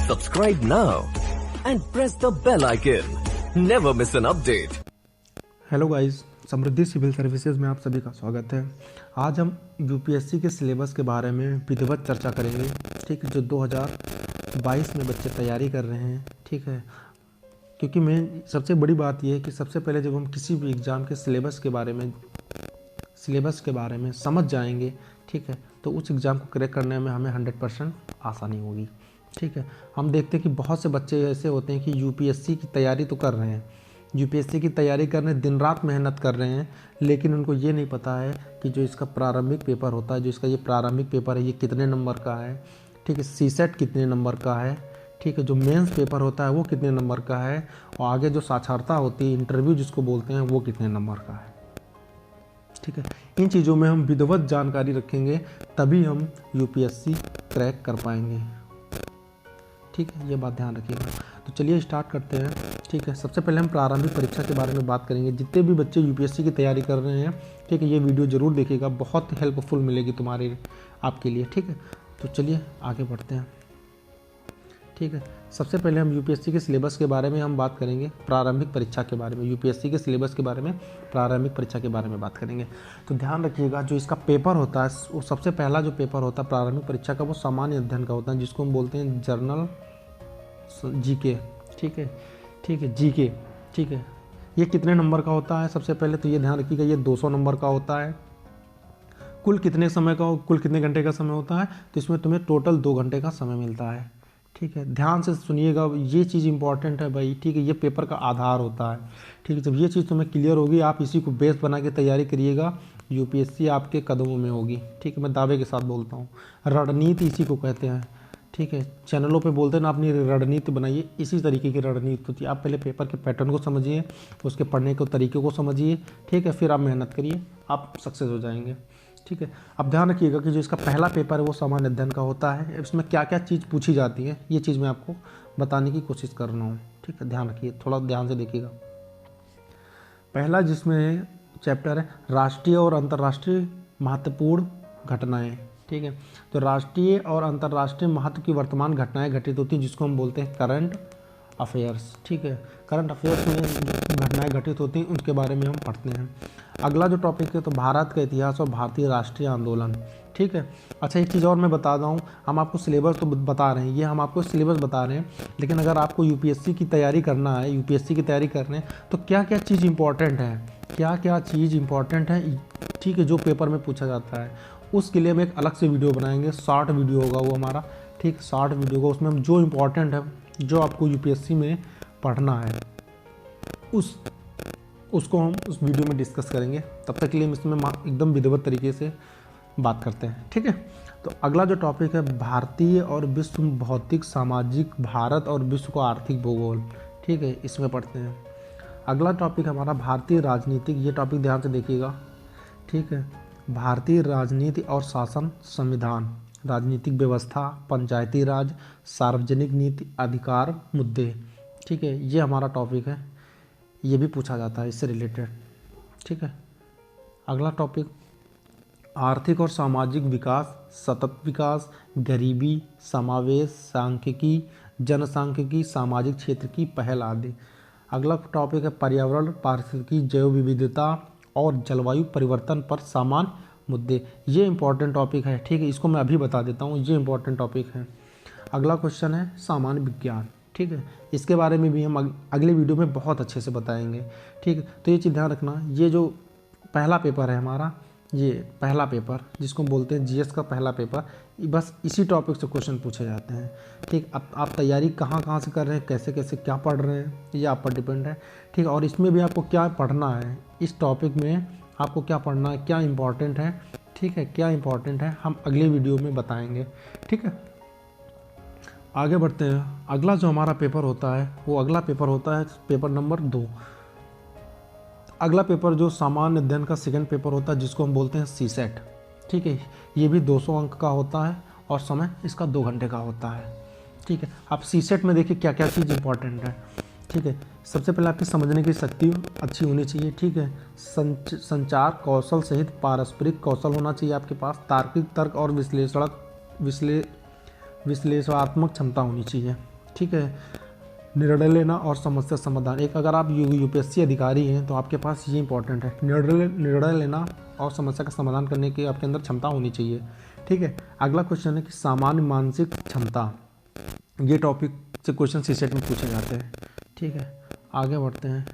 Subscribe now and press the bell icon. Never miss an update. Hello guys, Samriddhi civil services में आप सभी का स्वागत है। आज हम यूपीएससी के सिलेबस के बारे में विधिवत चर्चा करेंगे, ठीक है, जो 2022 में बच्चे तैयारी कर रहे हैं, ठीक है। क्योंकि मैं सबसे बड़ी बात यह है कि सबसे पहले जब हम किसी भी एग्ज़ाम के सिलेबस के बारे में समझ जाएंगे, ठीक है, तो उस एग्ज़ाम को क्रैक करने में हमें 100% आसानी होगी, ठीक है। हम देखते हैं कि बहुत से बच्चे ऐसे होते हैं कि यूपीएससी की तैयारी तो कर रहे हैं, यूपीएससी की तैयारी करने दिन रात मेहनत कर रहे हैं, लेकिन उनको ये नहीं पता है कि जो इसका प्रारंभिक पेपर होता है, जो इसका ये प्रारंभिक पेपर है, ये कितने नंबर का है, ठीक है, सीसेट कितने नंबर का है, ठीक है, जो मेंस पेपर होता है वो कितने नंबर का है, और आगे जो साक्षरता होती है, इंटरव्यू जिसको बोलते हैं, वो कितने नंबर का है, ठीक है। इन चीज़ों में हम विधिवत जानकारी रखेंगे, तभी हम यूपीएससी क्रैक कर पाएंगे, ठीक है, ये बात ध्यान रखिएगा। तो चलिए स्टार्ट करते हैं, ठीक है। सबसे पहले हम प्रारंभिक परीक्षा के बारे में बात करेंगे। जितने भी बच्चे यूपीएससी की तैयारी कर रहे हैं, ठीक है, ये वीडियो ज़रूर देखिएगा, बहुत हेल्पफुल मिलेगी आपके लिए, ठीक है। तो चलिए आगे बढ़ते हैं, ठीक है। सबसे पहले हम यूपीएससी के सिलेबस के बारे में हम बात करेंगे, प्रारंभिक परीक्षा के बारे में, यूपीएससी के सिलेबस के बारे में, प्रारंभिक परीक्षा के बारे में बात करेंगे। तो ध्यान रखिएगा, जो इसका पेपर होता है, वो सबसे पहला जो पेपर होता है प्रारंभिक परीक्षा का, वो सामान्य अध्ययन का होता है, जिसको हम बोलते हैं जर्नल जीके, ठीक है, ठीक है, जीके, ठीक है। ये कितने नंबर का होता है? सबसे पहले तो ये ध्यान रखिएगा, ये 200 नंबर का होता है। कुल कितने घंटे का समय होता है? तो इसमें तुम्हें टोटल 2 घंटे का समय मिलता है, ठीक है। ध्यान से सुनिएगा, ये चीज़ इंपॉर्टेंट है भाई, ठीक है, ये पेपर का आधार होता है, ठीक है। जब ये चीज़ तुम्हें क्लियर होगी, आप इसी को बेस बना के तैयारी करिएगा, यूपीएससी आपके कदमों में होगी, ठीक है। मैं दावे के साथ बोलता हूँ, रणनीति इसी को कहते हैं, ठीक है। चैनलों पे बोलते हैं ना, अपनी रणनीति बनाइए, इसी तरीके की रणनीति होती है। आप पहले पेपर के पैटर्न को समझिए, उसके पढ़ने के तरीके को समझिए, ठीक है, फिर आप मेहनत करिए, आप सक्सेस हो जाएंगे, ठीक है। अब ध्यान रखिएगा कि जो इसका पहला पेपर है वो सामान्य अध्ययन का होता है। इसमें क्या क्या चीज़ पूछी जाती है, ये चीज़ मैं आपको बताने की कोशिश कर रहा हूँ, ठीक है। ध्यान रखिए, थोड़ा ध्यान से देखिएगा। पहला जिसमें चैप्टर है राष्ट्रीय और अंतर्राष्ट्रीय महत्वपूर्ण घटनाएं, ठीक है। तो राष्ट्रीय और अंतर्राष्ट्रीय महत्व की वर्तमान घटनाएं घटित होती हैं, जिसको हम बोलते हैं करंट अफेयर्स, ठीक है। करंट अफेयर्स में जो घटनाएं घटित होती हैं उनके बारे में हम पढ़ते हैं। अगला जो टॉपिक है, तो भारत का इतिहास और भारतीय राष्ट्रीय आंदोलन, ठीक है। अच्छा, एक चीज़ और मैं बता दूँ, हम आपको सिलेबस तो बता रहे हैं, ये हम आपको सिलेबस बता रहे हैं, लेकिन अगर आपको यूपीएससी की तैयारी करना है, यूपीएससी की तैयारी करने, तो क्या क्या चीज़ इंपॉर्टेंट है, क्या क्या चीज़ इंपॉर्टेंट है, ठीक है, जो पेपर में पूछा जाता है, उसके लिए हम एक अलग से वीडियो बनाएंगे, शॉर्ट वीडियो होगा वो हमारा, ठीक, शॉर्ट वीडियो होगा, उसमें हम जो इम्पोर्टेंट है, जो आपको यूपीएससी में पढ़ना है, उसको हम उस वीडियो में डिस्कस करेंगे। तब तक के लिए हम इसमें एकदम विधिवत तरीके से बात करते हैं, ठीक है। तो अगला जो टॉपिक है, भारतीय और विश्व भौतिक सामाजिक, भारत और विश्व को आर्थिक भूगोल, ठीक है, इसमें पढ़ते हैं। अगला टॉपिक हमारा भारतीय राजनीतिक, ये टॉपिक ध्यान से देखिएगा, ठीक है। भारतीय राजनीति और शासन संविधान, राजनीतिक व्यवस्था, पंचायती राज, सार्वजनिक नीति, अधिकार मुद्दे, ठीक है, ये हमारा टॉपिक है, ये भी पूछा जाता है इससे रिलेटेड, ठीक है। अगला टॉपिक आर्थिक और सामाजिक विकास, सतत विकास, गरीबी, समावेश, सांख्यिकी, जनसांख्यिकी, सामाजिक क्षेत्र की पहल आदि। अगला टॉपिक है पर्यावरण, पारिस्थितिकी, जैव विविधता और जलवायु परिवर्तन पर सामान्य मुद्दे, ये इंपॉर्टेंट टॉपिक है, ठीक है, इसको मैं अभी बता देता हूँ, ये इंपॉर्टेंट टॉपिक है। अगला क्वेश्चन है सामान्य विज्ञान, ठीक है, इसके बारे में भी हम अगले वीडियो में बहुत अच्छे से बताएंगे, ठीक है। तो ये चीज़ ध्यान रखना, ये जो पहला पेपर है हमारा, ये पहला पेपर जिसको हम बोलते हैं जीएस का पहला पेपर, बस इसी टॉपिक से क्वेश्चन पूछे जाते हैं, ठीक। अब आप तैयारी कहाँ से कर रहे हैं, कैसे कैसे क्या पढ़ रहे हैं, ये आप पर डिपेंड है, ठीक। और इसमें भी आपको क्या पढ़ना है, इस टॉपिक में आपको क्या पढ़ना है, क्या इंपॉर्टेंट है, ठीक है, क्या इंपॉर्टेंट है, हम अगले वीडियो में बताएंगे, ठीक है। आगे बढ़ते हैं। अगला जो हमारा पेपर होता है, वो अगला पेपर होता है पेपर नंबर 2। अगला पेपर जो सामान्य अध्ययन का सेकंड पेपर होता है, जिसको हम बोलते हैं सीसेट, ठीक है, ये भी 200 अंक का होता है और समय इसका 2 घंटे का होता है, ठीक है। आप सीसेट में देखिए क्या क्या चीज़ इंपॉर्टेंट है, ठीक है। सबसे पहले आपकी समझने की शक्ति अच्छी होनी चाहिए, ठीक है। संचार कौशल सहित पारस्परिक कौशल होना चाहिए आपके पास, तार्किक तर्क और विश्लेषणात्मक क्षमता होनी चाहिए, ठीक है। निर्णय लेना और समस्या समाधान, एक अगर आप यूपीएससी अधिकारी हैं तो आपके पास ये इंपॉर्टेंट है, निर्णय लेना और समस्या का समाधान करने की आपके अंदर क्षमता होनी चाहिए। ठीक है। अगला क्वेश्चन है कि सामान्य मानसिक क्षमता, ये टॉपिक से क्वेश्चन सीसेट में पूछे जाते हैं। ठीक है, आगे बढ़ते हैं।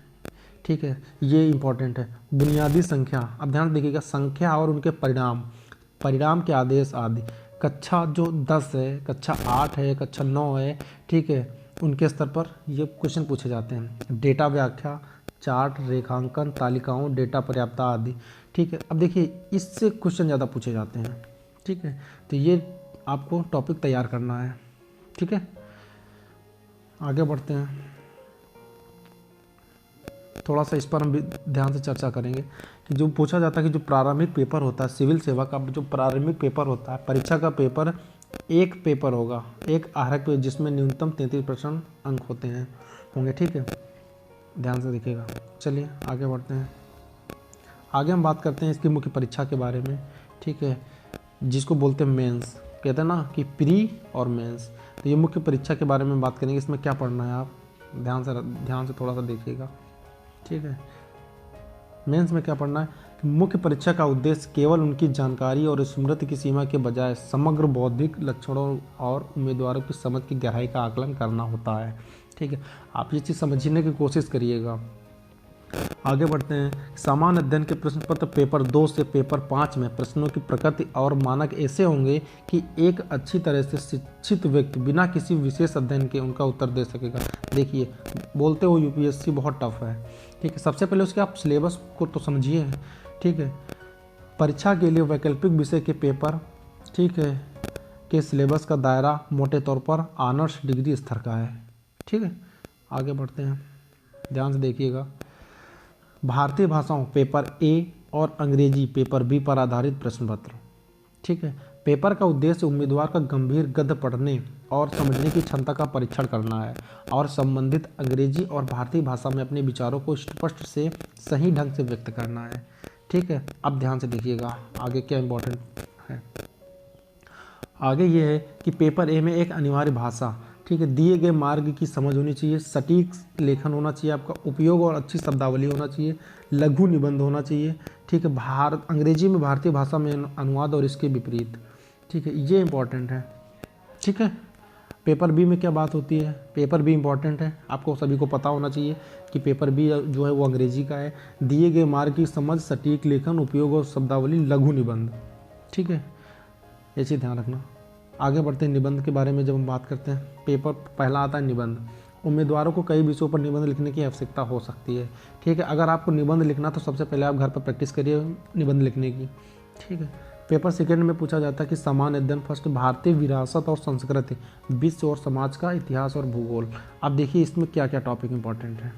ठीक है, ये इंपॉर्टेंट है। बुनियादी संख्या, अब ध्यान देखिएगा, संख्या और उनके परिणाम के आदेश आदि। कक्षा जो 10 है, कक्षा 8 है, कक्षा 9 है, ठीक है, उनके स्तर पर ये क्वेश्चन पूछे जाते हैं। डेटा व्याख्या, चार्ट, रेखांकन, तालिकाओं, डेटा पर्याप्तता आदि। ठीक है, अब देखिए इससे क्वेश्चन ज़्यादा पूछे जाते हैं। ठीक है, तो ये आपको टॉपिक तैयार करना है। ठीक है, आगे बढ़ते हैं। थोड़ा सा इस पर हम भी ध्यान से चर्चा करेंगे कि जो पूछा जाता है कि जो प्रारंभिक पेपर होता है, सिविल सेवा का जो प्रारंभिक पेपर होता है, परीक्षा का पेपर एक पेपर होगा, एक आहरक पेपर, जिसमें न्यूनतम 33% अंक होंगे। ठीक है, ध्यान से देखिएगा। चलिए आगे बढ़ते हैं। आगे हम बात करते हैं इसकी मुख्य परीक्षा के बारे में। ठीक है, जिसको बोलते हैं मेंस, कहते हैं ना कि प्री और मेंस। तो ये मुख्य परीक्षा के बारे में बात करेंगे। इसमें क्या पढ़ना है आप ध्यान से थोड़ा सा देखिएगा। ठीक है, मेंस में क्या पढ़ना है कि मुख्य परीक्षा का उद्देश्य केवल उनकी जानकारी और स्मृति की सीमा के बजाय समग्र बौद्धिक लक्षणों और उम्मीदवारों की समझ की गहराई का आकलन करना होता है। ठीक है, आप ये चीज़ समझने की कोशिश करिएगा। आगे बढ़ते हैं। सामान्य अध्ययन के प्रश्न पत्र पेपर 2 से पेपर 5 में प्रश्नों की प्रकृति और मानक ऐसे होंगे कि एक अच्छी तरह से शिक्षित व्यक्ति बिना किसी विशेष अध्ययन के उनका उत्तर दे सकेगा। देखिए, बोलते हो यूपीएससी बहुत टफ है। ठीक है, सबसे पहले उसके आप सिलेबस को तो समझिए। ठीक है, परीक्षा के लिए वैकल्पिक विषय के पेपर, ठीक है, के सिलेबस का दायरा मोटे तौर पर ऑनर्स डिग्री स्तर का है। ठीक है, आगे बढ़ते हैं, ध्यान से देखिएगा। भारतीय भाषाओं पेपर ए और अंग्रेजी पेपर बी पर आधारित प्रश्न पत्र। ठीक है, पेपर का उद्देश्य उम्मीदवार का गंभीर गद्य पढ़ने और समझने की क्षमता का परीक्षण करना है और संबंधित अंग्रेजी और भारतीय भाषा में अपने विचारों को स्पष्ट से सही ढंग से व्यक्त करना है। ठीक है, अब ध्यान से देखिएगा आगे क्या इंपॉर्टेंट है। आगे ये है कि पेपर ए में एक अनिवार्य भाषा, ठीक है, दिए गए मार्ग की समझ होनी चाहिए, सटीक लेखन होना चाहिए आपका, उपयोग और अच्छी शब्दावली होना चाहिए, लघु निबंध होना चाहिए। ठीक है, अंग्रेजी में भारतीय भाषा में अनुवाद और इसके विपरीत। ठीक है, ये इंपॉर्टेंट है। ठीक है, पेपर बी में क्या बात होती है, पेपर बी इंपॉर्टेंट है, आपको सभी को पता होना चाहिए कि पेपर बी जो है वो अंग्रेजी का है। दिए गए मार्ग की समझ, सटीक लेखन, उपयोग और शब्दावली, लघु निबंध। ठीक है, ये चीज़ ध्यान रखना। आगे बढ़ते हैं। निबंध के बारे में जब हम बात करते हैं, पेपर पहला आता है निबंध। उम्मीदवारों को कई विषयों पर निबंध लिखने की आवश्यकता हो सकती है। ठीक है, अगर आपको निबंध लिखना तो सबसे पहले आप घर पर प्रैक्टिस करिए निबंध लिखने की। ठीक है, पेपर सेकंड में पूछा जाता है कि सामान्य अध्ययन फर्स्ट भारतीय विरासत और संस्कृति, विश्व और समाज का इतिहास और भूगोल। अब देखिए इसमें क्या क्या टॉपिक इंपॉर्टेंट है।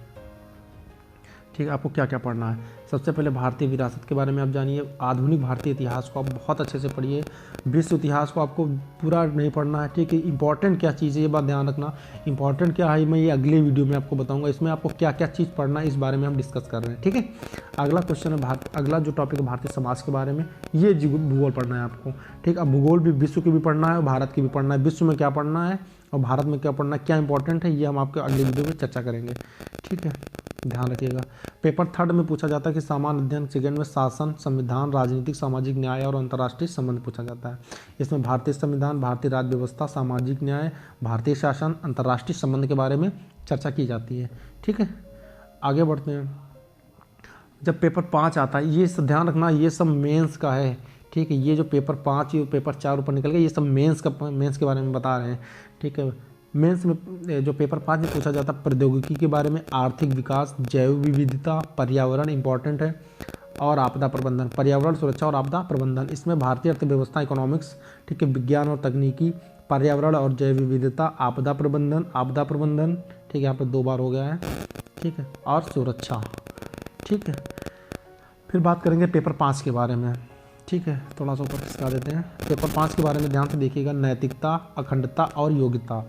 ठीक है, आपको क्या क्या पढ़ना है। सबसे पहले भारतीय विरासत के बारे में आप जानिए, आधुनिक भारतीय इतिहास को आप बहुत अच्छे से पढ़िए, विश्व इतिहास को आपको पूरा नहीं पढ़ना है। ठीक है, इंपॉर्टेंट क्या चीज़ है ये बात ध्यान रखना, इंपॉर्टेंट क्या है मैं ये अगले वीडियो में आपको बताऊंगा, इसमें आपको क्या क्या चीज़ पढ़ना है इस बारे में हम डिस्कस कर रहे हैं। ठीक है, अगला क्वेश्चन है अगला जो टॉपिक है भारतीय समाज के बारे में, ये भूगोल पढ़ना है आपको। ठीक, अब भूगोल भी विश्व की भी पढ़ना है और भारत की भी पढ़ना है, विश्व में क्या पढ़ना है और भारत में क्या पढ़ना है, क्या इंपॉर्टेंट है, ये हम आपके अगले वीडियो में चर्चा करेंगे। ठीक है, ध्यान रखिएगा। पेपर थर्ड में पूछा जाता है कि सामान्य अध्ययन सेकंड में शासन, संविधान, राजनीतिक, सामाजिक न्याय और अंतर्राष्ट्रीय संबंध पूछा जाता है। इसमें भारतीय संविधान, भारतीय राज्य व्यवस्था, सामाजिक न्याय, भारतीय शासन, अंतर्राष्ट्रीय संबंध के बारे में चर्चा की जाती है। ठीक है, आगे बढ़ते हैं। जब पेपर 5 आता है, ये सब ध्यान रखना, ये सब मेंस का है। ठीक है, ये जो पेपर 5 ये पेपर 4 ऊपर निकल गया, ये सब मेंस के बारे में बता रहे हैं। ठीक है, मेंस में जो पेपर 5 में पूछा जाता है प्रौद्योगिकी के बारे में, आर्थिक विकास, जैव विविधता, पर्यावरण इंपॉर्टेंट है और आपदा प्रबंधन, पर्यावरण सुरक्षा और आपदा प्रबंधन। इसमें भारतीय अर्थव्यवस्था, इकोनॉमिक्स, ठीक है, विज्ञान और तकनीकी, पर्यावरण और जैव विविधता, आपदा प्रबंधन, ठीक है, यहाँ पर 2 बार हो गया है। ठीक है, और सुरक्षा। ठीक है, फिर बात करेंगे पेपर 5 के बारे में। ठीक है, थोड़ा सा ऊपर खिसका देते हैं। पेपर 5 के बारे में ध्यान से देखिएगा, नैतिकता, अखंडता और योग्यता।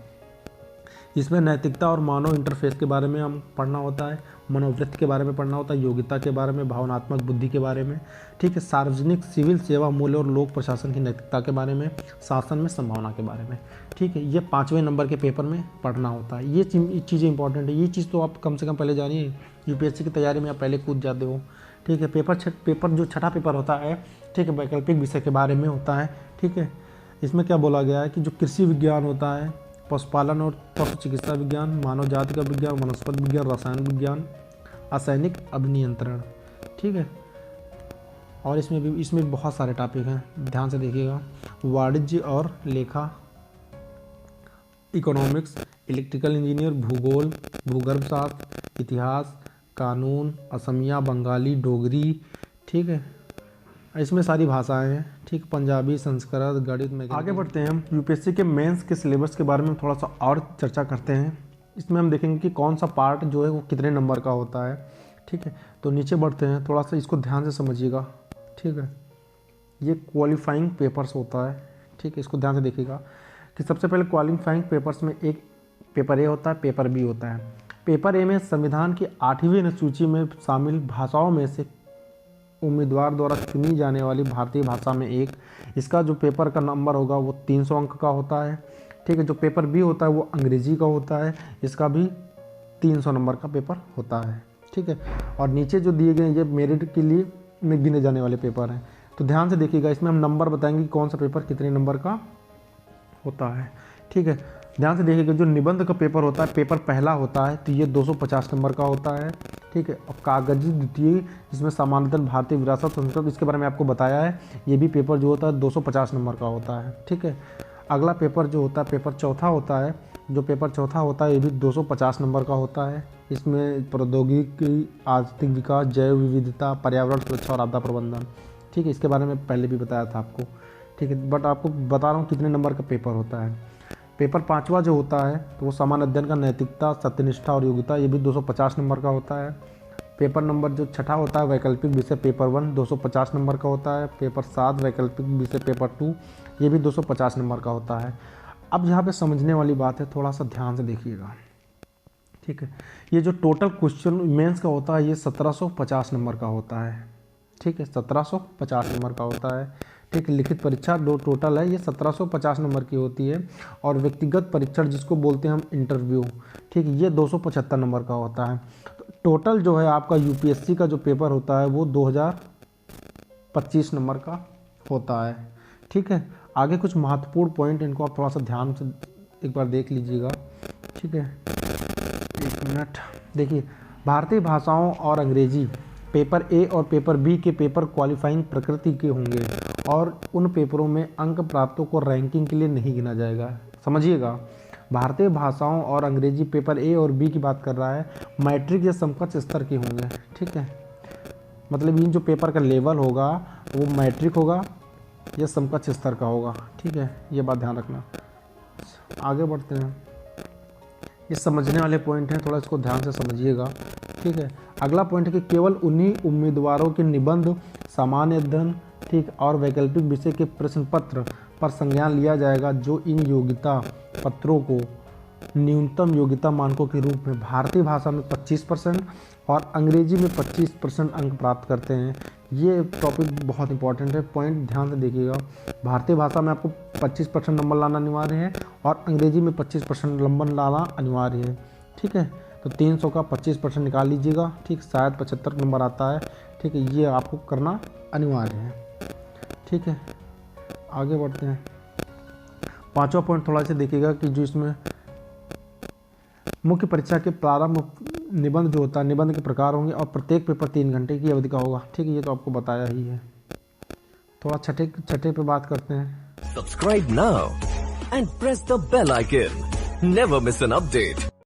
इसमें नैतिकता और मानव इंटरफेस के बारे में हम पढ़ना होता है, मनोवृत्ति के बारे में पढ़ना होता है, योग्यता के बारे में, भावनात्मक बुद्धि के बारे में, ठीक है, सार्वजनिक सिविल सेवा मूल्य और लोक प्रशासन की नैतिकता के बारे में, शासन में संभावना के बारे में, ठीक है। ये 5वें नंबर के पेपर में पढ़ना होता है। ये चीज़ें इंपॉर्टेंट है। ये चीज़ तो आप कम से कम पहले जानिए, यूपीएससी की तैयारी में आप पहले कूद जाते हो, ठीक है। पेपर जो छठा पेपर होता है, ठीक है, वैकल्पिक विषय के बारे में होता है, ठीक है। इसमें क्या बोला गया है कि जो कृषि विज्ञान होता है, पशुपालन और पशु चिकित्सा विज्ञान, मानव जाति का विज्ञान, वनस्पति विज्ञान, रसायन विज्ञान, असैनिक अभिनियंत्रण, ठीक है। और इसमें बहुत सारे टॉपिक हैं, ध्यान से देखिएगा। वाणिज्य और लेखा, इकोनॉमिक्स, इलेक्ट्रिकल इंजीनियर, भूगोल, भूगर्भशास्त्र, इतिहास, कानून, असमिया, बंगाली, डोगरी, ठीक है। इसमें सारी भाषाएं हैं, ठीक, पंजाबी, संस्कृत, गणित में। आगे बढ़ते हैं हम यूपीएससी के मेंस के सिलेबस के बारे में थोड़ा सा और चर्चा करते हैं। इसमें हम देखेंगे कि कौन सा पार्ट जो है वो कितने नंबर का होता है, ठीक है। तो नीचे बढ़ते हैं, थोड़ा सा इसको ध्यान से समझिएगा, ठीक है। ये क्वालिफाइंग पेपर्स होता है, ठीक है। इसको ध्यान से देखिएगा कि सबसे पहले क्वालिफाइंग पेपर्स में एक पेपर ए होता है, पेपर बी होता है। पेपर ए में संविधान की 8वीं अनुसूची में शामिल भाषाओं में से उम्मीदवार द्वारा चुनी जाने वाली भारतीय भाषा में एक, इसका जो पेपर का नंबर होगा वो 300 अंक का होता है, ठीक है। जो पेपर बी होता है वो अंग्रेजी का होता है, इसका भी 300 नंबर का पेपर होता है, ठीक है। और नीचे जो दिए गए ये मेरिट के लिए में गिने जाने वाले पेपर हैं। तो ध्यान से देखिएगा, इसमें हम नंबर बताएंगे कि कौन सा पेपर कितने नंबर का होता है, ठीक है। ध्यान से देखिएगा, जो निबंध का पेपर होता है, पेपर पहला होता है तो ये 250 नंबर का होता है, ठीक है। और कागजी द्वितीय, जिसमें सामान्यतः भारतीय विरासत संस्कृत, इसके बारे में आपको बताया है, ये भी पेपर जो होता है 250 नंबर का होता है, ठीक है। अगला पेपर जो होता है, पेपर चौथा होता है। जो पेपर चौथा होता है ये भी 250 नंबर का होता है। इसमें प्रौद्योगिकी, आर्थिक विकास, जैव विविधता, पर्यावरण सुरक्षा और आपदा प्रबंधन, ठीक है। इसके बारे में पहले भी बताया था आपको, ठीक है, बट आपको बता रहा हूँ कितने नंबर का पेपर होता है। पेपर पांचवा जो होता है तो वो सामान्य अध्ययन का नैतिकता, सत्यनिष्ठा और योग्यता, ये भी 250 नंबर का होता है। पेपर नंबर जो छठा होता है वैकल्पिक विषय पेपर 1 250 नंबर का होता है। पेपर 7 वैकल्पिक विषय पेपर 2, ये भी 250 नंबर का होता है। अब यहाँ पे समझने वाली बात है, थोड़ा सा ध्यान से देखिएगा, ठीक है। ये जो टोटल क्वेश्चन मेंस का होता है ये 1750 नंबर का होता है, ठीक है, 1750 नंबर का होता है, ठीक। लिखित परीक्षा दो टोटल है, ये 1750 नंबर की होती है। और व्यक्तिगत परीक्षण जिसको बोलते हैं हम इंटरव्यू, ठीक, ये 275 नंबर का होता है। तो टोटल जो है आपका यूपीएससी का जो पेपर होता है वो 2025 नंबर का होता है, ठीक है। आगे कुछ महत्वपूर्ण पॉइंट, इनको आप थोड़ा सा ध्यान से एक बार देख लीजिएगा, ठीक है। एक मिनट देखिए, भारतीय भाषाओं और अंग्रेजी पेपर ए और पेपर बी के पेपर क्वालिफाइंग प्रकृति के होंगे और उन पेपरों में अंक प्राप्तों को रैंकिंग के लिए नहीं गिना जाएगा। समझिएगा, भारतीय भाषाओं और अंग्रेजी पेपर ए और बी की बात कर रहा है, मैट्रिक या समकक्ष स्तर के होंगे, ठीक है। मतलब इन जो पेपर का लेवल होगा वो मैट्रिक होगा या समकक्ष स्तर का होगा, ठीक है, ये बात ध्यान रखना। आगे बढ़ते हैं, ये समझने वाले पॉइंट हैं, थोड़ा इसको ध्यान से समझिएगा, ठीक है। अगला पॉइंट है कि केवल उन्हीं उम्मीदवारों के निबंध, सामान्य अध्ययन, ठीक, और वैकल्पिक विषय के प्रश्न पत्र पर संज्ञान लिया जाएगा जो इन योग्यता पत्रों को न्यूनतम योग्यता मानकों के रूप में भारतीय भाषा में 25% और अंग्रेजी में 25% अंक प्राप्त करते हैं। ये टॉपिक बहुत इंपॉर्टेंट है, पॉइंट ध्यान से देखिएगा। भारतीय भाषा में आपको 25% नंबर लाना अनिवार्य है और अंग्रेजी में 25% नंबर लाना अनिवार्य है, ठीक है। तो 300 का 25% निकाल लीजिएगा, ठीक, शायद 75 नंबर आता है, ठीक है, ये आपको करना अनिवार्य है, ठीक है। आगे बढ़ते हैं, पांचवा पॉइंट थोड़ा सा देखिएगा कि जो इसमें मुख्य परीक्षा के प्रारंभ निबंध जो होता है, निबंध के प्रकार होंगे और प्रत्येक पेपर 3 घंटे की अवधि का होगा, ठीक है, ये तो आपको बताया ही है। थोड़ा छठे पे बात करते हैं। Subscribe now and press the bell icon. Never miss an update.